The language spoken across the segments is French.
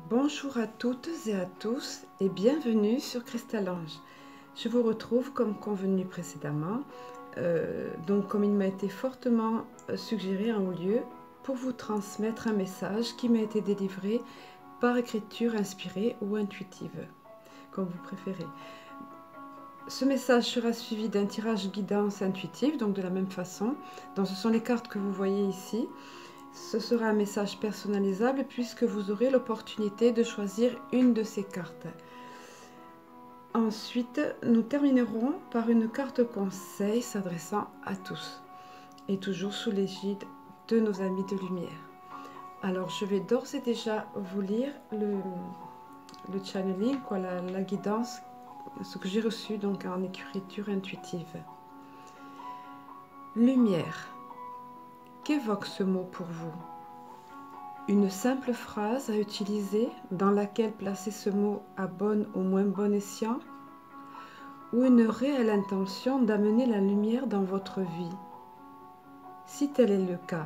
Bonjour à toutes et à tous et bienvenue sur Cristal-Ange. Je vous retrouve comme convenu précédemment, comme il m'a été fortement suggéré en haut lieu, pour vous transmettre un message qui m'a été délivré par écriture inspirée ou intuitive, comme vous préférez. Ce message sera suivi d'un tirage guidance intuitive, donc de la même façon. Donc ce sont les cartes que vous voyez ici. Ce sera un message personnalisable puisque vous aurez l'opportunité de choisir une de ces cartes. Ensuite, nous terminerons par une carte conseil s'adressant à tous et toujours sous l'égide de nos amis de lumière. Alors, je vais d'ores et déjà vous lire le channeling, la guidance, ce que j'ai reçu donc en écriture intuitive. Lumière. Qu'évoque ce mot pour vous ? Une simple phrase à utiliser dans laquelle placer ce mot à bon ou moins bon escient, ou une réelle intention d'amener la lumière dans votre vie. Si tel est le cas,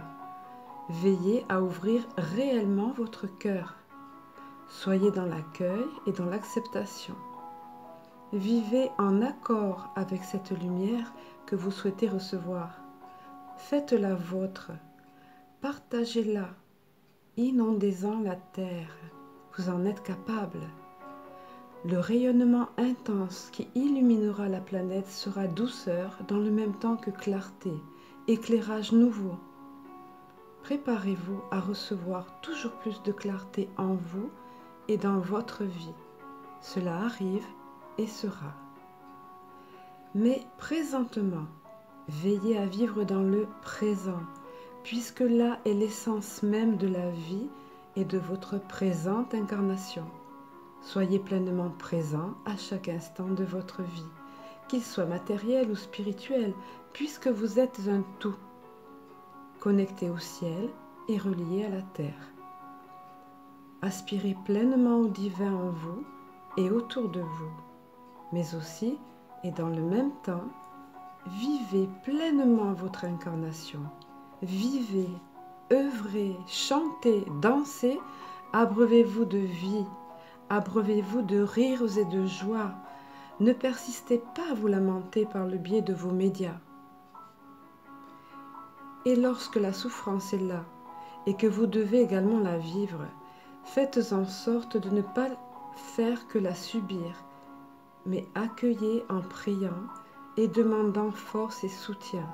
veillez à ouvrir réellement votre cœur. Soyez dans l'accueil et dans l'acceptation. Vivez en accord avec cette lumière que vous souhaitez recevoir. Faites-la vôtre. Partagez-la. Inondez-en la terre, vous en êtes capable. Le rayonnement intense qui illuminera la planète sera douceur dans le même temps que clarté, éclairage nouveau. Préparez-vous à recevoir toujours plus de clarté en vous et dans votre vie. Cela arrive et sera. Mais présentement, veillez à vivre dans le présent, puisque là est l'essence même de la vie et de votre présente incarnation. Soyez pleinement présent à chaque instant de votre vie, qu'il soit matériel ou spirituel, puisque vous êtes un tout, connecté au ciel et relié à la terre. Aspirez pleinement au divin en vous et autour de vous, mais aussi, et dans le même temps, vivez pleinement votre incarnation. Vivez, œuvrez, chantez, dansez, abreuvez-vous de vie, abreuvez-vous de rires et de joie. Ne persistez pas à vous lamenter par le biais de vos médias. Et lorsque la souffrance est là et que vous devez également la vivre, faites en sorte de ne pas faire que la subir, mais accueillez en priant et demandant force et soutien.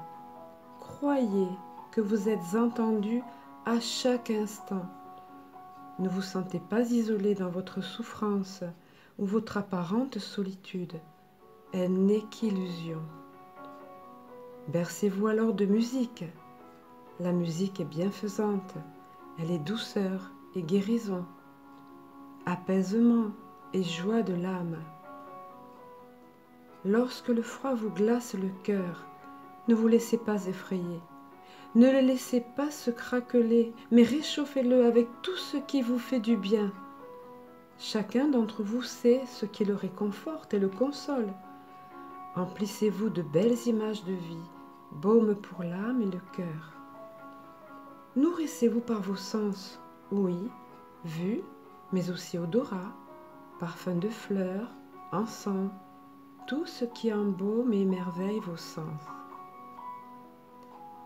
Croyez que vous êtes entendu à chaque instant. Ne vous sentez pas isolé dans votre souffrance ou votre apparente solitude. Elle n'est qu'illusion. Bercez-vous alors de musique. La musique est bienfaisante. Elle est douceur et guérison, apaisement et joie de l'âme. Lorsque le froid vous glace le cœur, ne vous laissez pas effrayer. Ne le laissez pas se craqueler, mais réchauffez-le avec tout ce qui vous fait du bien. Chacun d'entre vous sait ce qui le réconforte et le console. Emplissez-vous de belles images de vie, baume pour l'âme et le cœur. Nourrissez-vous par vos sens, ouïe, vue, mais aussi odorat, parfum de fleurs, encens, tout ce qui embaume et émerveille vos sens.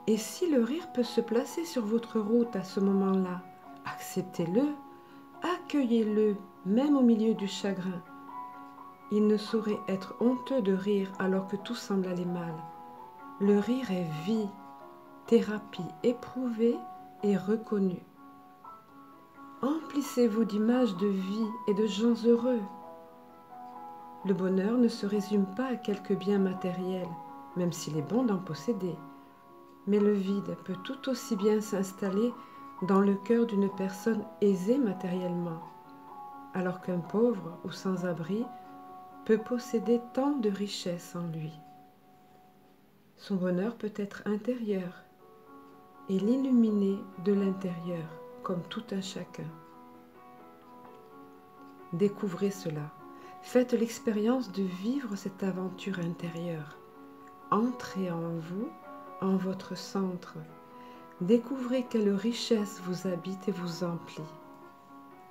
Et si le rire peut se placer sur votre route à ce moment-là, acceptez-le, accueillez-le, même au milieu du chagrin. Il ne saurait être honteux de rire alors que tout semble aller mal. Le rire est vie, thérapie éprouvée et reconnue. Emplissez-vous d'images de vie et de gens heureux. Le bonheur ne se résume pas à quelques biens matériels, même s'il est bon d'en posséder. Mais le vide peut tout aussi bien s'installer dans le cœur d'une personne aisée matériellement, alors qu'un pauvre ou sans-abri peut posséder tant de richesses en lui. Son bonheur peut être intérieur et l'illuminer de l'intérieur, comme tout un chacun. Découvrez cela. Faites l'expérience de vivre cette aventure intérieure. Entrez en vous, en votre centre. Découvrez quelle richesse vous habite et vous emplit.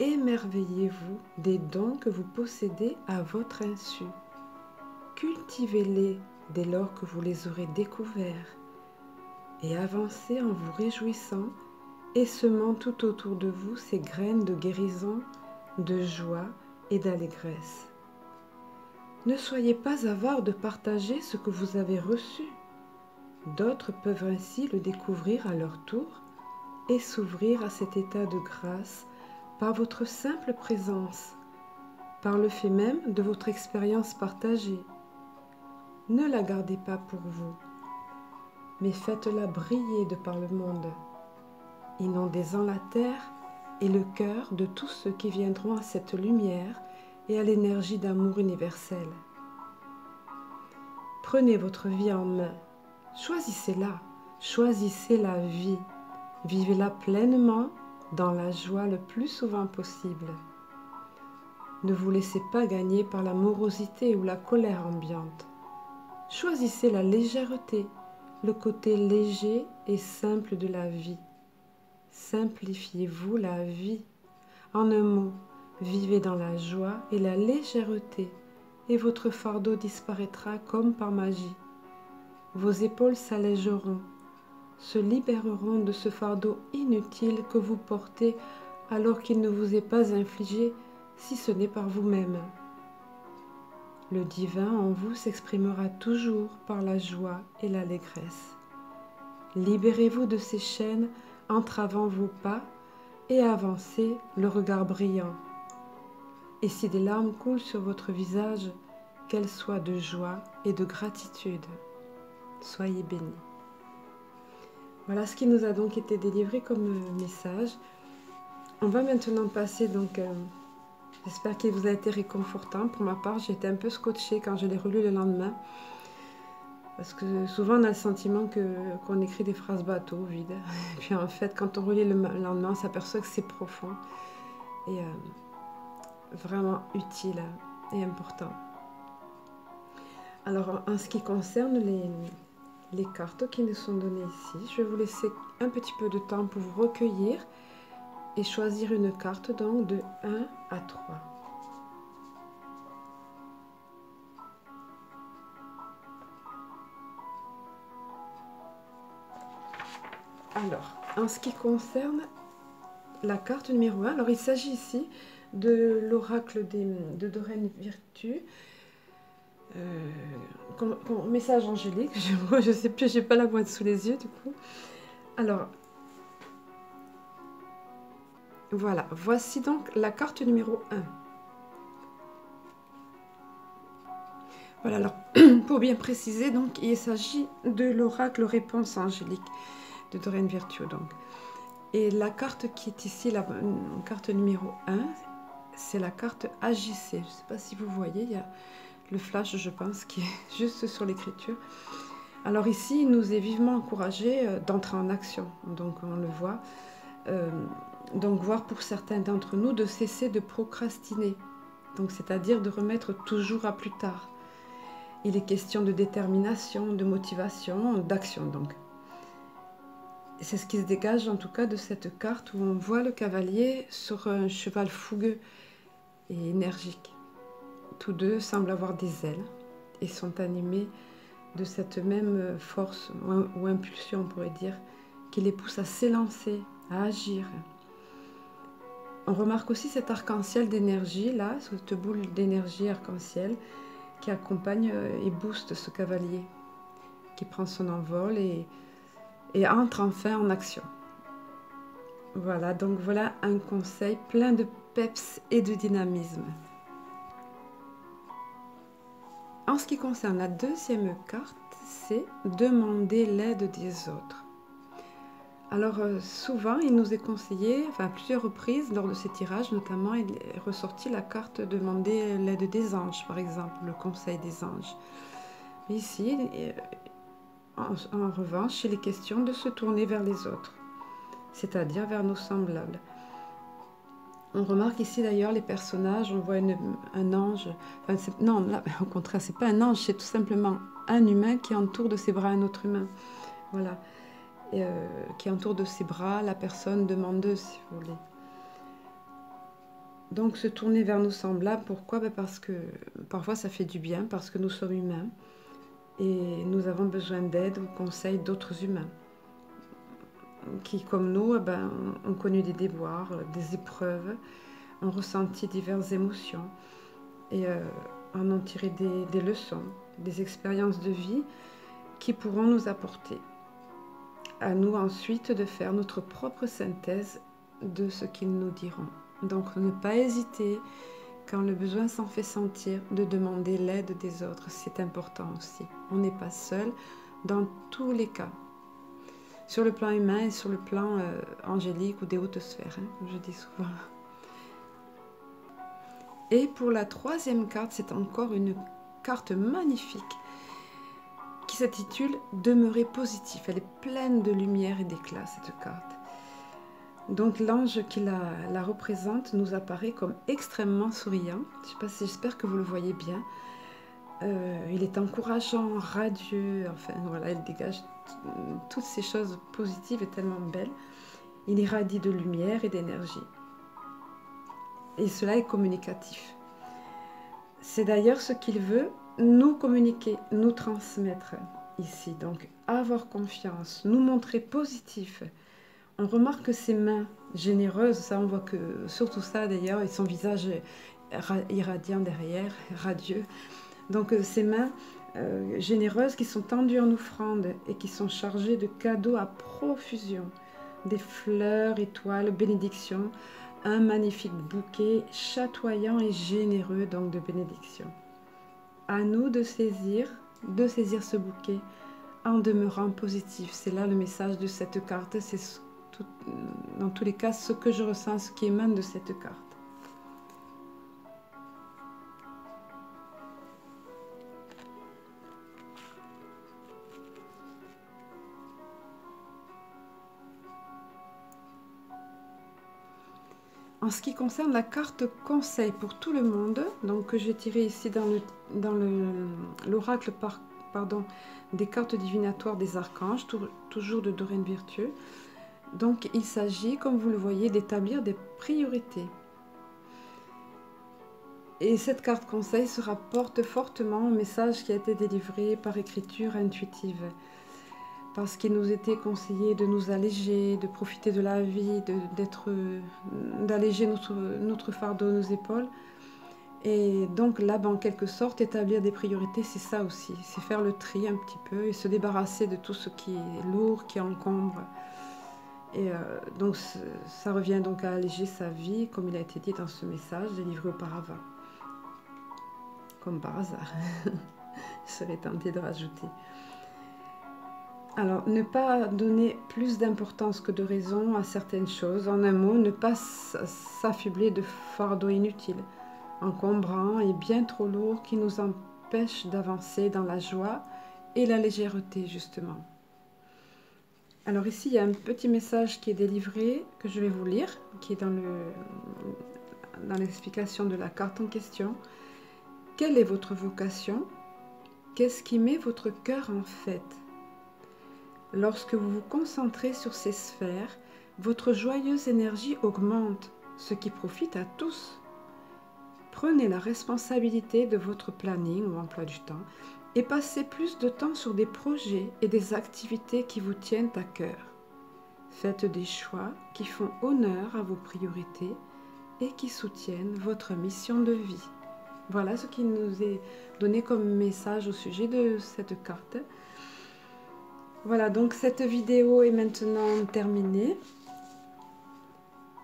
émerveillez-vous des dons que vous possédez à votre insu. Cultivez-les dès lors que vous les aurez découverts et avancez en vous réjouissant et semant tout autour de vous ces graines de guérison, de joie et d'allégresse. Ne soyez pas avare de partager ce que vous avez reçu. D'autres peuvent ainsi le découvrir à leur tour et s'ouvrir à cet état de grâce par votre simple présence, par le fait même de votre expérience partagée. Ne la gardez pas pour vous, mais faites-la briller de par le monde, inondez-en la terre et le cœur de tous ceux qui viendront à cette lumière et à l'énergie d'amour universel. Prenez votre vie en main, choisissez-la, choisissez la vie, vivez-la pleinement dans la joie le plus souvent possible. Ne vous laissez pas gagner par la morosité ou la colère ambiante. Choisissez la légèreté, le côté léger et simple de la vie. Simplifiez-vous la vie. En un mot, vivez dans la joie et la légèreté, et votre fardeau disparaîtra comme par magie. Vos épaules s'allégeront, se libéreront de ce fardeau inutile que vous portez alors qu'il ne vous est pas infligé, si ce n'est par vous-même. Le divin en vous s'exprimera toujours par la joie et l'allégresse. Libérez-vous de ces chaînes entravant vos pas et avancez le regard brillant. Et si des larmes coulent sur votre visage, qu'elles soient de joie et de gratitude. Soyez bénis. Voilà ce qui nous a donc été délivré comme message. On va maintenant passer donc... J'espère qu'il vous a été réconfortant. Pour ma part, j'ai été un peu scotchée quand je l'ai relu le lendemain. Parce que souvent, on a le sentiment qu'on écrit des phrases bateau, vides. Et puis en fait, quand on relit le lendemain, on s'aperçoit que c'est profond. Et vraiment utile et important. Alors, en ce qui concerne les cartes qui nous sont données ici, je vais vous laisser un petit peu de temps pour vous recueillir et choisir une carte donc de 1 à 3. Alors, en ce qui concerne la carte numéro 1, alors il s'agit ici de l'oracle de Doreen Virtue. Message angélique, je sais plus, j'ai pas la boîte sous les yeux du coup. Alors, voilà, voici donc la carte numéro 1. Voilà, alors pour bien préciser, donc il s'agit de l'oracle réponse angélique de Doreen Virtue. Donc. Et la carte qui est ici, la carte numéro 1, c'est la carte Agissez. Je ne sais pas si vous voyez, il y a le flash, je pense, qui est juste sur l'écriture. Alors ici, il nous est vivement encouragé d'entrer en action. Donc on le voit. Donc voire pour certains d'entre nous de cesser de procrastiner. Donc c'est-à-dire de remettre toujours à plus tard. Il est question de détermination, de motivation, d'action donc. C'est ce qui se dégage en tout cas de cette carte où on voit le cavalier sur un cheval fougueux et énergique. Tous deux semblent avoir des ailes et sont animés de cette même force ou impulsion, on pourrait dire, qui les pousse à s'élancer, à agir. On remarque aussi cet arc-en-ciel d'énergie, là, cette boule d'énergie arc-en-ciel qui accompagne et booste ce cavalier, qui prend son envol et entre enfin en action. Voilà, donc voilà un conseil plein de peps et de dynamisme. En ce qui concerne la deuxième carte, c'est demander l'aide des autres. Alors souvent, il nous est conseillé, enfin à plusieurs reprises lors de ces tirages, notamment il est ressorti la carte demander l'aide des anges, par exemple, le conseil des anges. Mais ici, en revanche, il est question de se tourner vers les autres, c'est-à-dire vers nos semblables. On remarque ici d'ailleurs les personnages, on voit un ange, enfin, non, là, au contraire, c'est pas un ange, c'est tout simplement un humain qui entoure de ses bras un autre humain. Voilà. Qui entoure de ses bras la personne demandeuse, si vous voulez. Donc se tourner vers nos semblables, pourquoi? Parce que parfois ça fait du bien, parce que nous sommes humains et nous avons besoin d'aide ou conseils d'autres humains qui, comme nous, ont connu des déboires, des épreuves, ont ressenti diverses émotions et en ont tiré des leçons, des expériences de vie qui pourront nous apporter. À nous ensuite de faire notre propre synthèse de ce qu'ils nous diront. Donc ne pas hésiter, quand le besoin s'en fait sentir, de demander l'aide des autres. C'est important aussi. On n'est pas seul dans tous les cas. Sur le plan humain et sur le plan angélique ou des hautes sphères, hein, je dis souvent. Et pour la troisième carte, c'est encore une carte magnifique qui s'intitule « Demeurer positif ». Elle est pleine de lumière et d'éclat, cette carte. Donc l'ange qui la représente nous apparaît comme extrêmement souriant. J'espère que vous le voyez bien. Il est encourageant, radieux, enfin voilà, il dégage toutes ces choses positives et tellement belles. Il irradie de lumière et d'énergie. Et cela est communicatif. C'est d'ailleurs ce qu'il veut nous communiquer, nous transmettre ici. Donc avoir confiance, nous montrer positif. On remarque que ses mains généreuses, ça on voit que surtout ça d'ailleurs, et son visage irradiant derrière, radieux. Donc ces mains généreuses qui sont tendues en offrande et qui sont chargées de cadeaux à profusion, des fleurs, étoiles, bénédictions, un magnifique bouquet chatoyant et généreux donc de bénédictions. À nous de saisir ce bouquet en demeurant positif. C'est là le message de cette carte, c'est dans tous les cas ce que je ressens, ce qui émane de cette carte. En ce qui concerne la carte conseil pour tout le monde, donc que j'ai tiré ici dans l'oracle des cartes divinatoires des archanges, toujours de Doreen Virtue. Donc il s'agit, comme vous le voyez, d'établir des priorités. Et cette carte conseil se rapporte fortement au message qui a été délivré par écriture intuitive. Parce qu'il nous était conseillé de nous alléger, de profiter de la vie, d'alléger notre fardeau à nos épaules. Et donc là, en quelque sorte, établir des priorités, c'est ça aussi. C'est faire le tri un petit peu et se débarrasser de tout ce qui est lourd, qui encombre. Et donc ça revient donc à alléger sa vie, comme il a été dit dans ce message délivré auparavant. Comme par hasard, je serais tentée de rajouter. Alors, ne pas donner plus d'importance que de raison à certaines choses. En un mot, ne pas s'affubler de fardeaux inutiles, encombrants et bien trop lourds qui nous empêchent d'avancer dans la joie et la légèreté, justement. Alors ici, il y a un petit message qui est délivré, que je vais vous lire, qui est dans l'explication de la carte en question. Quelle est votre vocation? Qu'est-ce qui met votre cœur en fête? Lorsque vous vous concentrez sur ces sphères, votre joyeuse énergie augmente, ce qui profite à tous. Prenez la responsabilité de votre planning ou emploi du temps et passez plus de temps sur des projets et des activités qui vous tiennent à cœur. Faites des choix qui font honneur à vos priorités et qui soutiennent votre mission de vie. Voilà ce qui nous est donné comme message au sujet de cette carte. Voilà, donc cette vidéo est maintenant terminée.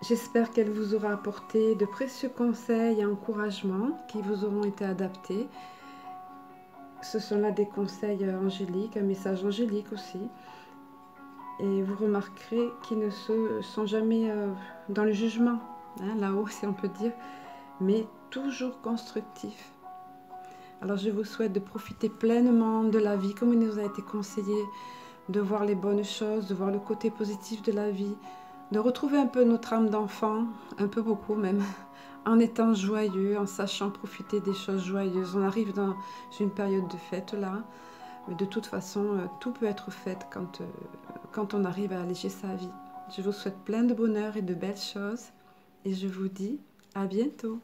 J'espère qu'elle vous aura apporté de précieux conseils et encouragements qui vous auront été adaptés. Ce sont là des conseils angéliques, un message angélique aussi. Et vous remarquerez qu'ils ne sont jamais dans le jugement, hein, là-haut si on peut dire, mais toujours constructifs. Alors je vous souhaite de profiter pleinement de la vie comme il nous a été conseillé, de voir les bonnes choses, de voir le côté positif de la vie, de retrouver un peu notre âme d'enfant, un peu beaucoup même, en étant joyeux, en sachant profiter des choses joyeuses. On arrive dans une période de fête là, mais de toute façon, tout peut être fait quand on arrive à alléger sa vie. Je vous souhaite plein de bonheur et de belles choses, et je vous dis À bientôt!